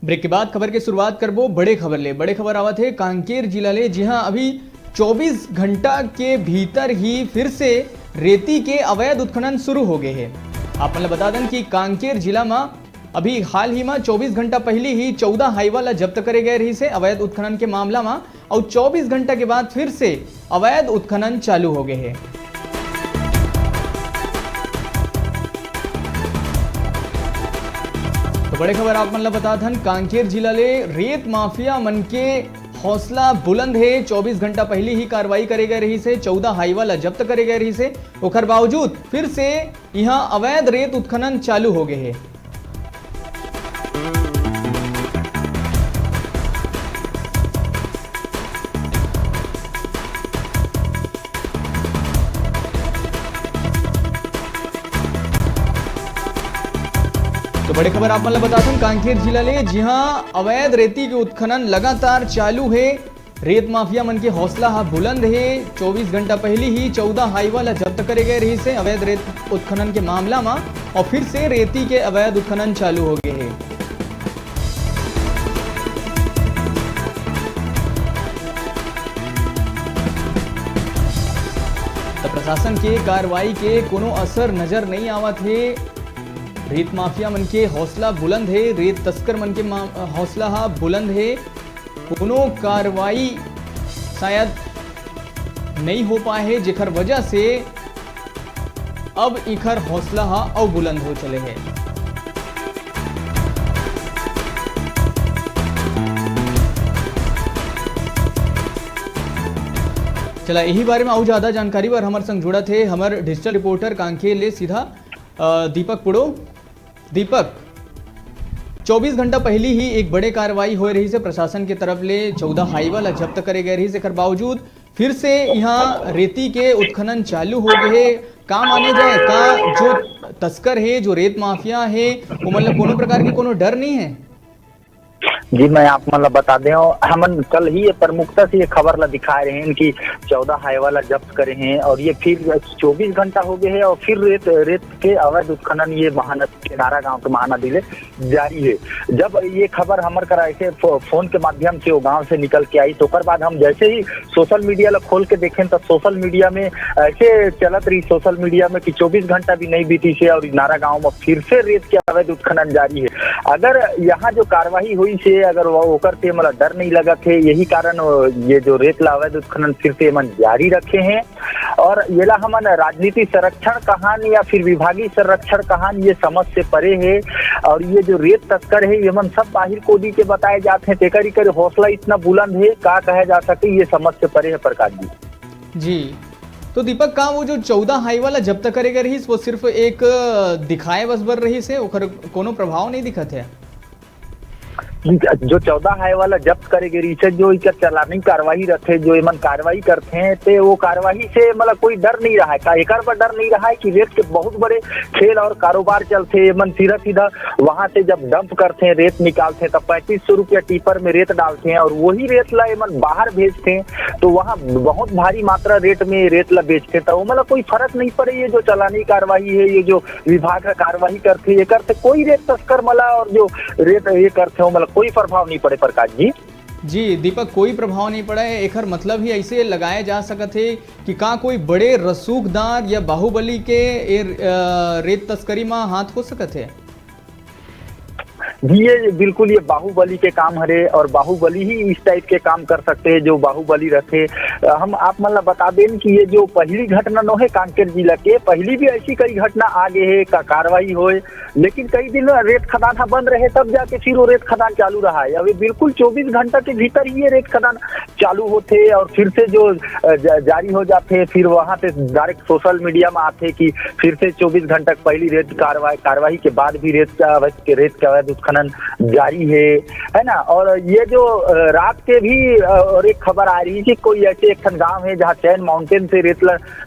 Break के बाद खबर की शुरुआत करबो बड़े खबर आवत है कांकेर जिला ले। जी हां, अभी 24 घंटा के भीतर ही फिर से रेती के अवैध उत्खनन शुरू हो गए हैं। आप मतलब बता दें कि कांकेर जिला में अभी हाल ही में 24 घंटा पहले ही 14 हाईवा जब्त करे गए रही से अवैध उत्खनन के मामला में, और 24 घंटा के बाद फिर से अवैध उत्खनन चालू हो गए हैं। तो बड़े खबर आप मतलब बता धन कांकेर जिला ले रेत माफिया मन के हौसला बुलंद है। 24 घंटा पहले ही कार्रवाई करे गए रही से 14 हाईवा जब्त करे गए रही से, ओकर बावजूद फिर से यहाँ अवैध रेत उत्खनन चालू हो गए है। तो बड़ी खबर आप मतलब बता दें कांकेर जिला ले। जी हां, अवैध रेती के उत्खनन लगातार चालू है। रेत माफिया मन के हौसला बुलंद है। 24 घंटा पहले ही 14 हाईवा जब्त करे गए रही से अवैध रेत उत्खनन के मामला में, और फिर से रेती के अवैध उत्खनन चालू हो गए हैं। तो प्रशासन के कार्रवाई के कोनो असर नजर नहीं आवत है। रेत माफिया मन के हौसला बुलंद है, रेत तस्कर मन के हौसला बुलंद है। कोनो कार्रवाई शायद नहीं हो पाए है, जेकर वजह से अब इखर हौसला और बुलंद हो चले हैं। चला यही बारे में और ज्यादा जानकारी पर हमारे संग जुड़ा थे हमारे डिजिटल रिपोर्टर कांकेर ले सीधा दीपक पुड़ो। दीपक, 24 घंटा पहले ही एक बड़े कार्रवाई हो रही से प्रशासन के तरफ ले 14 हाईवा जब्त करे गए रही से, कर बावजूद फिर से यहाँ रेती के उत्खनन चालू हो गए। का माने जाए का जो तस्कर है, जो रेत माफिया है, वो मतलब कोनो प्रकार की कोनो डर नहीं है? जी, मैं आप मतलब बता दें, हम कल ही ये प्रमुखता से ये खबर ला दिखा रहे हैं कि 14 हाईवा जब्त करे हैं, और ये फिर 24 घंटा हो गए हैं और फिर रेत के अवैध उत्खनन ये महानदी किनारा गांव के महानदी ले जारी है। जब ये खबर हमारे कराए से फोन के माध्यम से वो गांव से निकल के आई, तो कर बाद हम जैसे ही सोशल मीडिया ला खोल के देखें तो सोशल मीडिया में ऐसे चलत रही सोशल मीडिया में कि 24 घंटा भी नहीं बीती से और नारा गाँव में फिर से रेत के अवैध उत्खनन जारी है। अगर यहाँ जो कार्रवाई हुई से अगर वो करते मतलब डर नहीं लगा थे, यही कारण ये जो रेत ला अवैध उत्खनन फिर से मन जारी रखे हैं। और ये ला हमन राजनीति संरक्षण कहान या फिर विभागीय संरक्षण कहान ये समझ से परे है। और ये जो रेत तस्कर है ये मन सब बाहिर कोदी के बताए जाते हैं, तेकरी कर हौसला इतना बुलंद है का कहा जा सके, ये समझ से परे है प्रकाश जी। जी, तो दीपक का वो जो 14 हाईवा जब्त करे गए रही वो सिर्फ एक दिखाए बस बर रही से, ओकर कोनो प्रभाव नहीं दिखत है? जो 14 हाईवा जब्त करे गई से जो इनका चलानी कार्रवाई रहते, जो इमन कार्रवाई करते हैं, तो वो कार्रवाई से मतलब कोई डर नहीं रहा है का, एक पर डर नहीं रहा है कि रेत के बहुत बड़े खेल और कारोबार चलते। इमन सीधा वहां से जब डंप करते हैं, रेत निकालते हैं, तब 3500 रुपया टीपर में रेत डालते हैं और वही रेत ला इमन बाहर भेजते हैं, तो वहाँ बहुत भारी मात्रा रेट में रेत ला बेचते हैं। तो मतलब कोई फर्क नहीं पड़े, ये जो चलानी कार्रवाई है, ये जो विभाग का कार्रवाई करते ये करते कोई रेत तस्कर मला और जो रेत ये करते हो मतलब कोई प्रभाव नहीं पड़े प्रकाश जी। जी दीपक, कोई प्रभाव नहीं पड़ा है। एक मतलब ही ऐसे लगाया जा सकत है कि का कोई बड़े रसूखदार या बाहुबली के रेत तस्करी में हाथ हो सकत है? जी, ये बिल्कुल ये बाहुबली के काम हरे, और बाहुबली ही इस टाइप के काम कर सकते हैं जो बाहुबली रहते। हम आप मतलब बता दें कि ये जो पहली घटना न है कांकेर जिला के, पहली भी ऐसी कई घटना आगे है का कार्रवाई होए, लेकिन कई दिन रेत खदान बंद रहे तब जाके फिर वो रेत खदान चालू रहा है। अभी बिल्कुल 24 घंटा के भीतर ही ये रेत खदान चालू होते और फिर से जो जारी हो जाते, फिर वहां से डायरेक्ट सोशल मीडिया में आते कि फिर से 24 घंटा पहली रेत कार्रवाई के बाद भी रेत का अवैध उत्खनन जारी है ना। और ये जो रात के भी और एक खबर आ रही थी, कोई ऐसे एक गांव है जहाँ चैन माउंटेन से रेत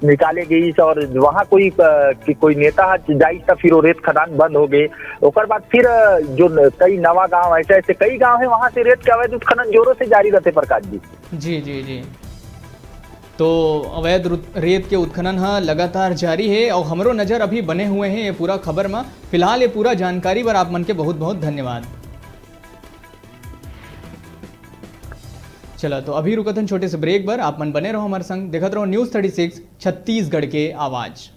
निकाले गई और वहाँ कोई नेता जाई था, फिर वो रेत खदान बंद हो गए। ओकर बाद फिर जो कई नवा गांव ऐसे कई गांव है वहाँ से रेत के अवैध उत्खनन जोरों से जारी रहते प्रकाश जी। जी जी जी, तो अवैध रेत के उत्खनन लगातार जारी है और हमरो नज़र अभी बने हुए हैं ये पूरा खबर में। फिलहाल ये पूरा जानकारी पर आप मन के बहुत बहुत धन्यवाद। चला तो अभी रुकतन छोटे से ब्रेक पर, आप मन बने रहो हमारे संग, देखत रहो न्यूज़ 36 छत्तीसगढ़ के आवाज़।